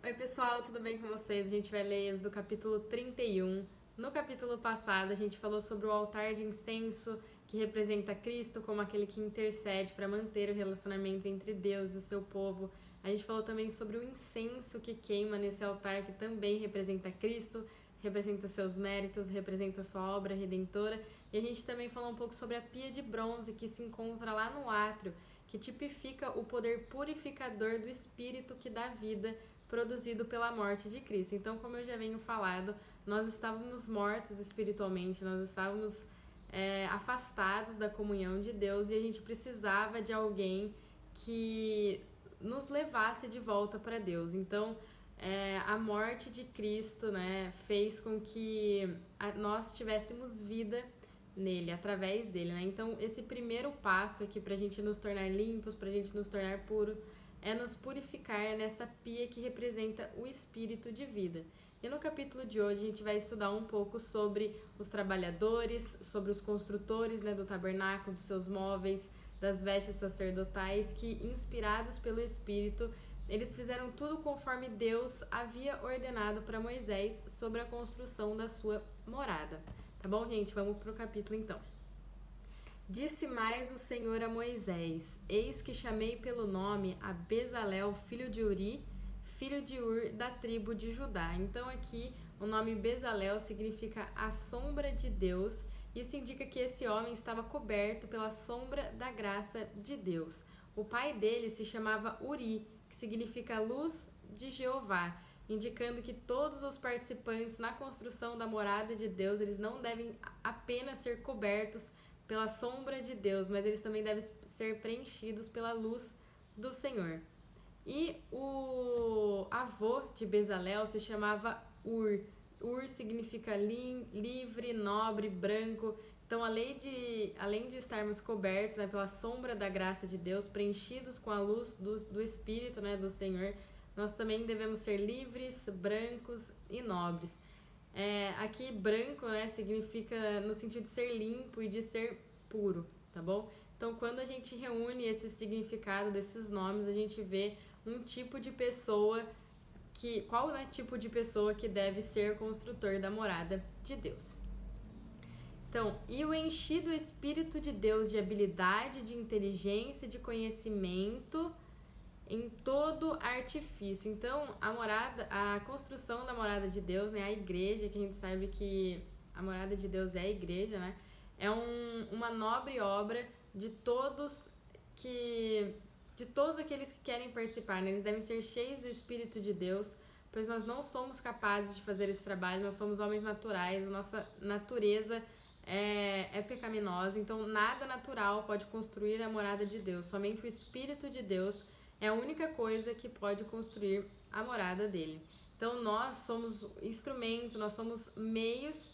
Oi pessoal, tudo bem com vocês? A gente vai ler Êxodo capítulo 31. No capítulo passado a gente falou sobre o altar de incenso, que representa Cristo como aquele que intercede para manter o relacionamento entre Deus e o seu povo. A gente falou também sobre o incenso que queima nesse altar, que também representa Cristo, representa seus méritos, representa sua obra redentora. E a gente também falou um pouco sobre a pia de bronze que se encontra lá no átrio, que tipifica o poder purificador do Espírito que dá vida, produzido pela morte de Cristo. Então, como eu já venho falado, nós estávamos mortos espiritualmente, nós estávamos afastados da comunhão de Deus e a gente precisava de alguém que nos levasse de volta para Deus. Então, a morte de Cristo, né, fez com que nós tivéssemos vida nele, através dele, né? Então, esse primeiro passo aqui pra gente nos tornar limpos, pra gente nos tornar puros, é nos purificar nessa pia que representa o espírito de vida. E no capítulo de hoje a gente vai estudar um pouco sobre os trabalhadores, sobre os construtores, né, do tabernáculo, dos seus móveis, das vestes sacerdotais, que, inspirados pelo Espírito, eles fizeram tudo conforme Deus havia ordenado para Moisés sobre a construção da sua morada. Tá bom, gente? Vamos pro capítulo então. Disse mais o Senhor a Moisés: Eis que chamei pelo nome a Bezalel, filho de Uri, filho de Ur, da tribo de Judá. Então aqui o nome Bezalel significa a sombra de Deus. Isso indica que esse homem estava coberto pela sombra da graça de Deus. O pai dele se chamava Uri, que significa luz de Jeová, indicando que todos os participantes na construção da morada de Deus, eles não devem apenas ser cobertos pela sombra de Deus, mas eles também devem ser preenchidos pela luz do Senhor. E o avô de Bezalel se chamava Ur. Ur significa livre, nobre, branco. Então, além de estarmos cobertos, né, pela sombra da graça de Deus, preenchidos com a luz do Espírito, né, do Senhor, nós também devemos ser livres, brancos e nobres. Aqui, branco, né, significa no sentido de ser limpo e de ser puro, tá bom? Então, quando a gente reúne esse significado desses nomes, a gente vê um tipo de pessoa qual tipo de pessoa que deve ser construtor da morada de Deus. Então, e o enchi do Espírito de Deus de habilidade, de inteligência, de conhecimento em todo artifício. Então, a construção da morada de Deus, né, a igreja, que a gente sabe que a morada de Deus é a igreja, né, é uma nobre obra de todos aqueles que querem participar, né? Eles devem ser cheios do Espírito de Deus, pois nós não somos capazes de fazer esse trabalho, nós somos homens naturais, nossa natureza é pecaminosa, então nada natural pode construir a morada de Deus, somente o Espírito de Deus é a única coisa que pode construir a morada dele. Então nós somos instrumentos, nós somos meios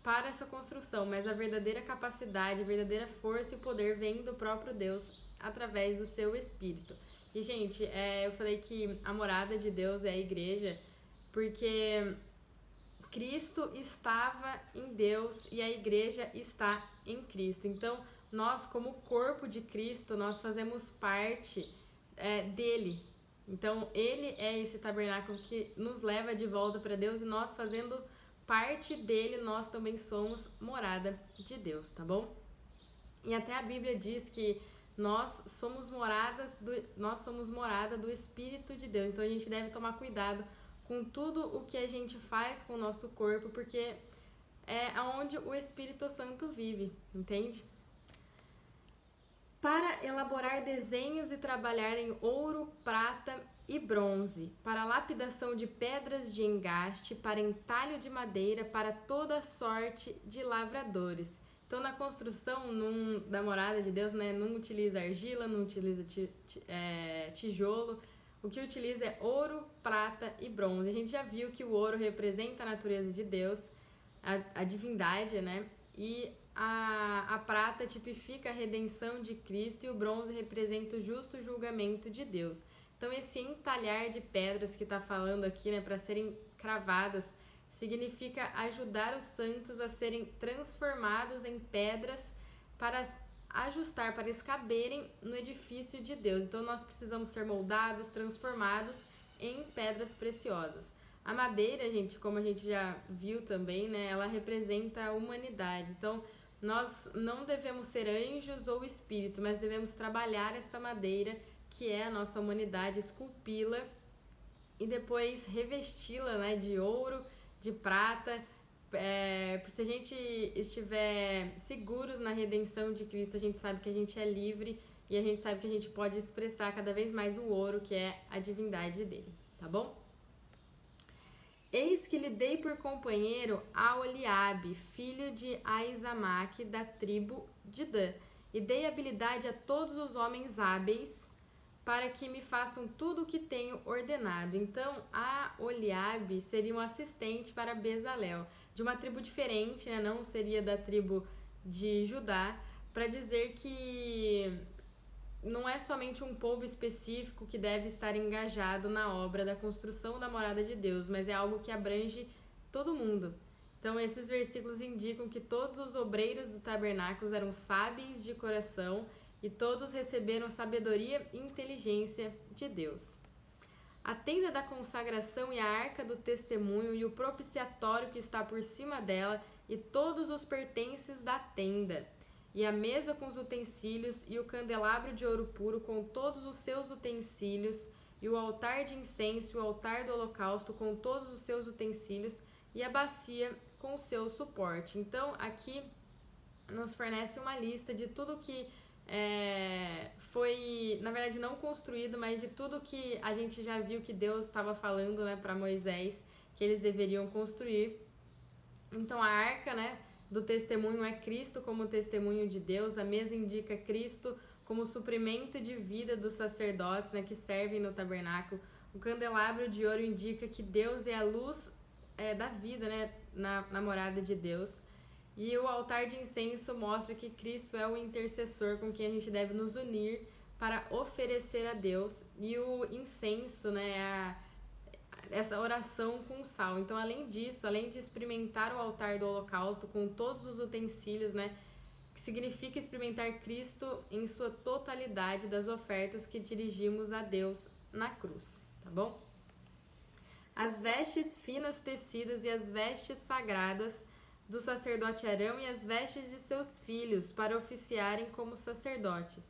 para essa construção, mas a verdadeira capacidade, a verdadeira força e o poder vem do próprio Deus através do seu Espírito. E, gente, eu falei que a morada de Deus é a igreja porque Cristo estava em Deus e a igreja está em Cristo. Então, nós, como corpo de Cristo, nós fazemos parte dele. Então, ele é esse tabernáculo que nos leva de volta para Deus e nós fazendo parte dele, nós também somos morada de Deus, tá bom? E até a Bíblia diz que nós somos morada do Espírito de Deus. Então a gente deve tomar cuidado com tudo o que a gente faz com o nosso corpo, porque é onde o Espírito Santo vive, entende? Para elaborar desenhos e trabalhar em ouro, prata e bronze, para lapidação de pedras de engaste, para entalho de madeira, para toda sorte de lavradores. Então, na construção da morada de Deus, né, não utiliza argila, não utiliza tijolo. O que utiliza é ouro, prata e bronze. A gente já viu que o ouro representa a natureza de Deus, a divindade, né? E a prata tipifica a redenção de Cristo e o bronze representa o justo julgamento de Deus. Então, esse entalhar de pedras que está falando aqui, né, para serem cravadas, significa ajudar os santos a serem transformados em pedras para ajustar, para eles caberem no edifício de Deus. Então nós precisamos ser moldados, transformados em pedras preciosas. A madeira, gente, como a gente já viu também, né, ela representa a humanidade. Então, nós não devemos ser anjos ou espírito, mas devemos trabalhar essa madeira, que é a nossa humanidade, esculpi-la e depois revesti-la, né, de ouro, de prata. Se a gente estiver seguros na redenção de Cristo, a gente sabe que a gente é livre e a gente sabe que a gente pode expressar cada vez mais o ouro, que é a divindade dele, tá bom? Eis que lhe dei por companheiro a Oliabe, filho de Aizamaque, da tribo de Dan, e dei habilidade a todos os homens hábeis para que me façam tudo o que tenho ordenado. Então, a Oliabe seria um assistente para Bezalel, de uma tribo diferente, né? Não seria da tribo de Judá, para dizer que não é somente um povo específico que deve estar engajado na obra da construção da morada de Deus, mas é algo que abrange todo mundo. Então, esses versículos indicam que todos os obreiros do tabernáculo eram sábios de coração e todos receberam sabedoria e inteligência de Deus. A tenda da consagração e a arca do testemunho e o propiciatório que está por cima dela e todos os pertences da tenda, e a mesa com os utensílios e o candelabro de ouro puro com todos os seus utensílios e o altar de incenso e o altar do holocausto com todos os seus utensílios e a bacia com o seu suporte. Então, aqui nos fornece uma lista de tudo que foi, na verdade, não construído, mas de tudo que a gente já viu que Deus estava falando, né, para Moisés, que eles deveriam construir. Então, a arca, né, do testemunho é Cristo como testemunho de Deus, a mesa indica Cristo como suprimento de vida dos sacerdotes, né, que servem no tabernáculo. O candelabro de ouro indica que Deus é a luz da vida, né, na morada de Deus. E o altar de incenso mostra que Cristo é o intercessor com quem a gente deve nos unir para oferecer a Deus. E o incenso, né, essa oração com sal. Então, além disso, além de experimentar o altar do holocausto com todos os utensílios, né, que significa experimentar Cristo em sua totalidade das ofertas que dirigimos a Deus na cruz, tá bom? As vestes finas tecidas e as vestes sagradas do sacerdote Arão e as vestes de seus filhos para oficiarem como sacerdotes,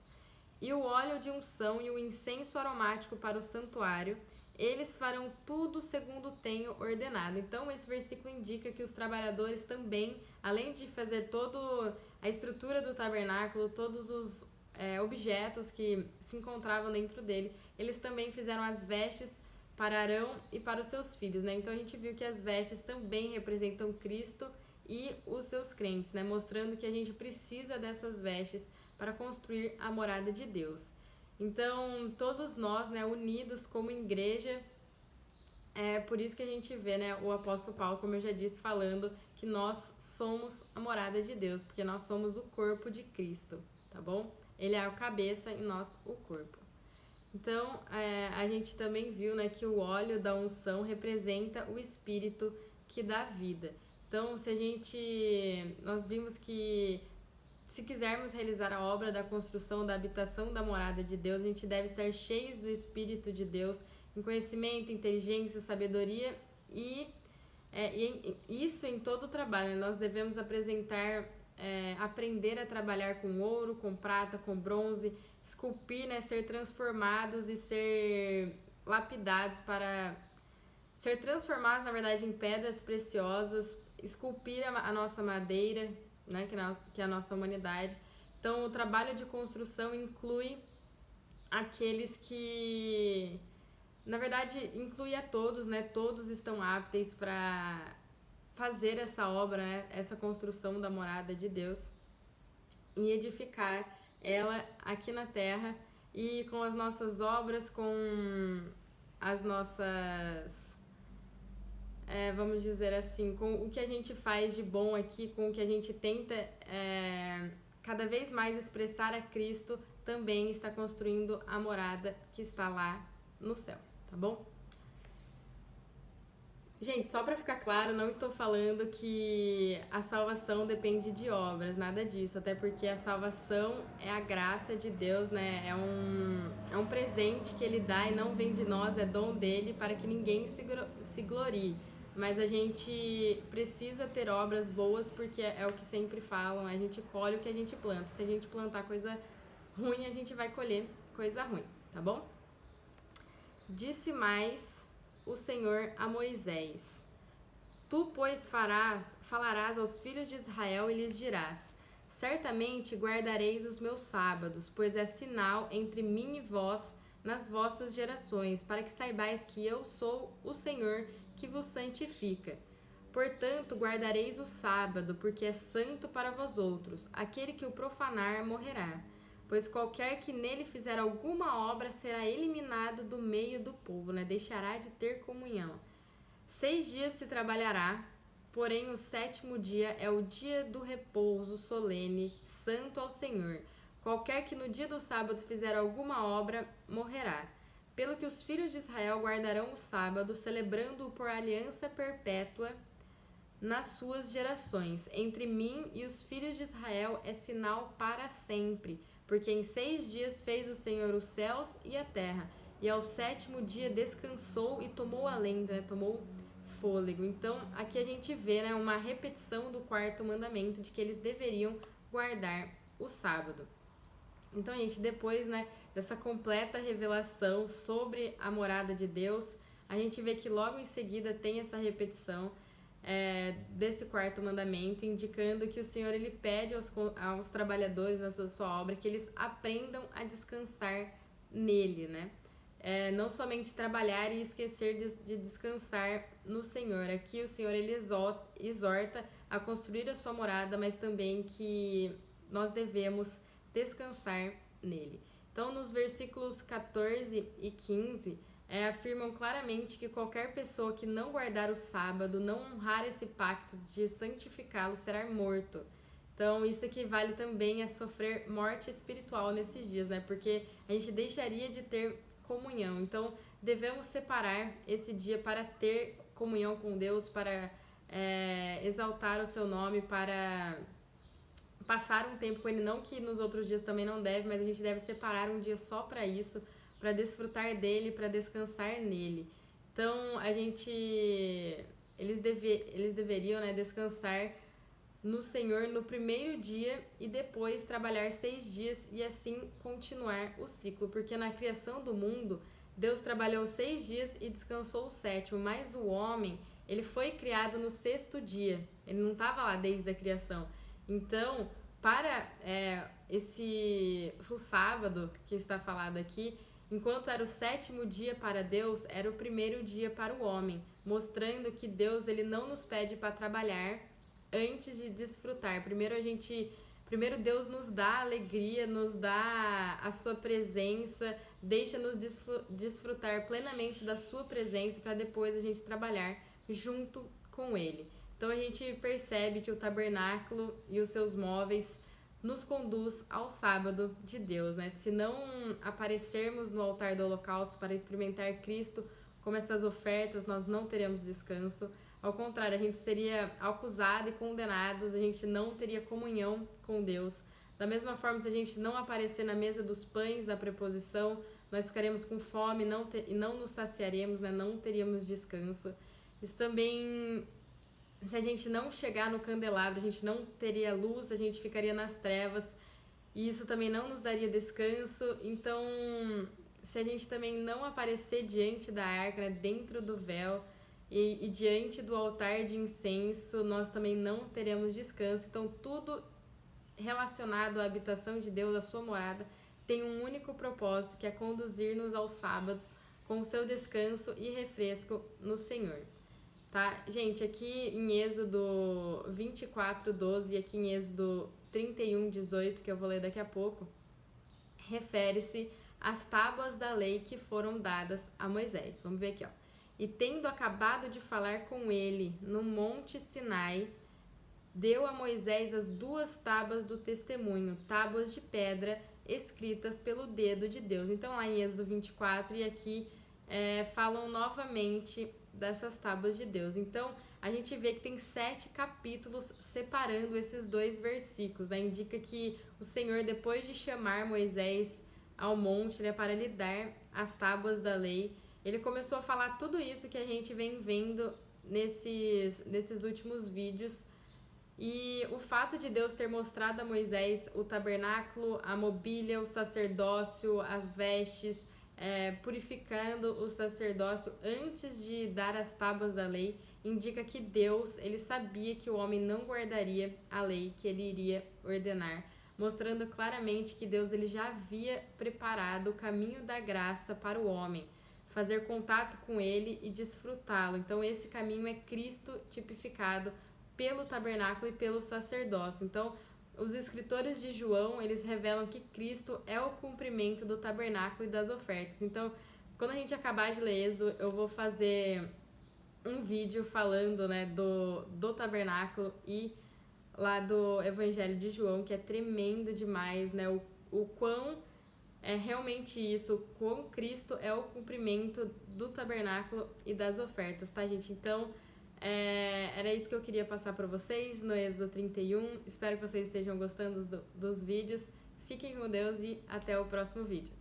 e o óleo de unção e o incenso aromático para o santuário, eles farão tudo segundo tenho ordenado. Então, esse versículo indica que os trabalhadores também, além de fazer toda a estrutura do tabernáculo, todos os objetos que se encontravam dentro dele, eles também fizeram as vestes para Arão e para os seus filhos, né? Então, a gente viu que as vestes também representam Cristo e os seus crentes, né? Mostrando que a gente precisa dessas vestes para construir a morada de Deus. Então, todos nós, né, unidos como igreja, é por isso que a gente vê, né, o apóstolo Paulo, como eu já disse, falando que nós somos a morada de Deus, porque nós somos o corpo de Cristo, tá bom? Ele é o cabeça e nós o corpo. Então, a gente também viu, né, que o óleo da unção representa o Espírito que dá vida. Então, nós vimos que se quisermos realizar a obra da construção da habitação da morada de Deus, a gente deve estar cheios do Espírito de Deus, em conhecimento, inteligência, sabedoria e isso em todo o trabalho. Né? Nós devemos aprender a trabalhar com ouro, com prata, com bronze, esculpir, né? Ser transformados e ser lapidados para ser transformados, na verdade, em pedras preciosas, esculpir a nossa madeira, né, que é a nossa humanidade. Então, o trabalho de construção inclui aqueles que, na verdade, inclui a todos, né? Todos estão aptos para fazer essa obra, né? Essa construção da morada de Deus e edificar ela aqui na terra e com as nossas obras, com as nossas vamos dizer assim, com o que a gente faz de bom aqui, com o que a gente tenta cada vez mais expressar a Cristo, também está construindo a morada que está lá no céu, tá bom? Gente, só para ficar claro, não estou falando que a salvação depende de obras, nada disso, até porque a salvação é a graça de Deus, né? É um presente que Ele dá e não vem de nós, é dom dele para que ninguém se glorie. Mas a gente precisa ter obras boas porque é o que sempre falam, a gente colhe o que a gente planta. Se a gente plantar coisa ruim, a gente vai colher coisa ruim, tá bom? Disse mais o Senhor a Moisés: Tu, pois, falarás aos filhos de Israel e lhes dirás: Certamente guardareis os meus sábados, pois é sinal entre mim e vós nas vossas gerações, para que saibais que eu sou o Senhor que vos santifica. Portanto, guardareis o sábado, porque é santo para vós outros. Aquele que o profanar morrerá. Pois qualquer que nele fizer alguma obra será eliminado do meio do povo, né? Deixará de ter comunhão. 6 dias se trabalhará, porém o 7º dia é o dia do repouso solene, santo ao Senhor. Qualquer que no dia do sábado fizer alguma obra, morrerá. Pelo que os filhos de Israel guardarão o sábado, celebrando-o por aliança perpétua nas suas gerações. Entre mim e os filhos de Israel é sinal para sempre. Porque em 6 dias fez o Senhor os céus e a terra, e ao 7º dia descansou e tomou alento, né? Tomou fôlego. Então, aqui a gente vê, né, uma repetição do 4º mandamento, de que eles deveriam guardar o sábado. Então, gente, depois, né, dessa completa revelação sobre a morada de Deus, a gente vê que logo em seguida tem essa repetição desse 4º mandamento, indicando que o Senhor ele pede aos trabalhadores na sua obra que eles aprendam a descansar nele, né? Não somente trabalhar e esquecer de descansar no Senhor. Aqui o Senhor ele exorta a construir a sua morada, mas também que nós devemos descansar nele. Então, nos versículos 14 e 15, afirmam claramente que qualquer pessoa que não guardar o sábado, não honrar esse pacto de santificá-lo, será morto. Então, isso equivale também a sofrer morte espiritual nesses dias, né? Porque a gente deixaria de ter comunhão. Então, devemos separar esse dia para ter comunhão com Deus, para exaltar o seu nome, para passar um tempo com Ele. Não que nos outros dias também não deve, mas a gente deve separar um dia só para isso, para desfrutar dele, para descansar nele. Então, eles deveriam, né, descansar no Senhor no primeiro dia e depois trabalhar 6 dias e assim continuar o ciclo. Porque na criação do mundo, Deus trabalhou 6 dias e descansou o 7º, mas o homem, ele foi criado no 6º dia. Ele não estava lá desde a criação. Então, para o sábado que está falado aqui, enquanto era o 7º dia para Deus, era o primeiro dia para o homem, mostrando que Deus ele não nos pede para trabalhar antes de desfrutar. Primeiro Deus nos dá alegria, nos dá a sua presença, deixa-nos desfrutar plenamente da sua presença para depois a gente trabalhar junto com Ele. Então a gente percebe que o tabernáculo e os seus móveis nos conduz ao sábado de Deus, né? Se não aparecermos no altar do holocausto para experimentar Cristo como essas ofertas, nós não teremos descanso. Ao contrário, a gente seria acusado e condenado, a gente não teria comunhão com Deus. Da mesma forma, se a gente não aparecer na mesa dos pães da preposição, nós ficaremos com fome e não nos saciaremos, né? Não teríamos descanso. Isso também, se a gente não chegar no candelabro, a gente não teria luz, a gente ficaria nas trevas, e isso também não nos daria descanso. Então, se a gente também não aparecer diante da arca, né, dentro do véu, e diante do altar de incenso, nós também não teremos descanso. Então, tudo relacionado à habitação de Deus, à sua morada, tem um único propósito, que é conduzir-nos aos sábados com o seu descanso e refresco no Senhor. Tá? Gente, aqui em Êxodo 24:12 e aqui em Êxodo 31:18, que eu vou ler daqui a pouco, refere-se às tábuas da lei que foram dadas a Moisés. Vamos ver aqui, ó. E tendo acabado de falar com ele no monte Sinai, deu a Moisés as 2 tábuas do testemunho, tábuas de pedra escritas pelo dedo de Deus. Então, lá em Êxodo 24 e aqui falam novamente dessas tábuas de Deus. Então, a gente vê que tem 7 capítulos separando esses 2 versículos, né? Indica que o Senhor, depois de chamar Moisés ao monte, né, para lhe dar as tábuas da lei, ele começou a falar tudo isso que a gente vem vendo nesses últimos vídeos. E o fato de Deus ter mostrado a Moisés o tabernáculo, a mobília, o sacerdócio, as vestes, purificando o sacerdócio antes de dar as tábuas da lei, indica que Deus, ele sabia que o homem não guardaria a lei que ele iria ordenar, mostrando claramente que Deus ele já havia preparado o caminho da graça para o homem, fazer contato com ele e desfrutá-lo. Então esse caminho é Cristo tipificado pelo tabernáculo e pelo sacerdócio. Então, os escritores de João, eles revelam que Cristo é o cumprimento do tabernáculo e das ofertas. Então, quando a gente acabar de ler Êxodo, eu vou fazer um vídeo falando, né, do tabernáculo e lá do Evangelho de João, que é tremendo demais, né, o quão é realmente isso, o quão Cristo é o cumprimento do tabernáculo e das ofertas, tá, gente? Então, era isso que eu queria passar para vocês no Êxodo 31. Espero que vocês estejam gostando dos vídeos. Fiquem com Deus e até o próximo vídeo.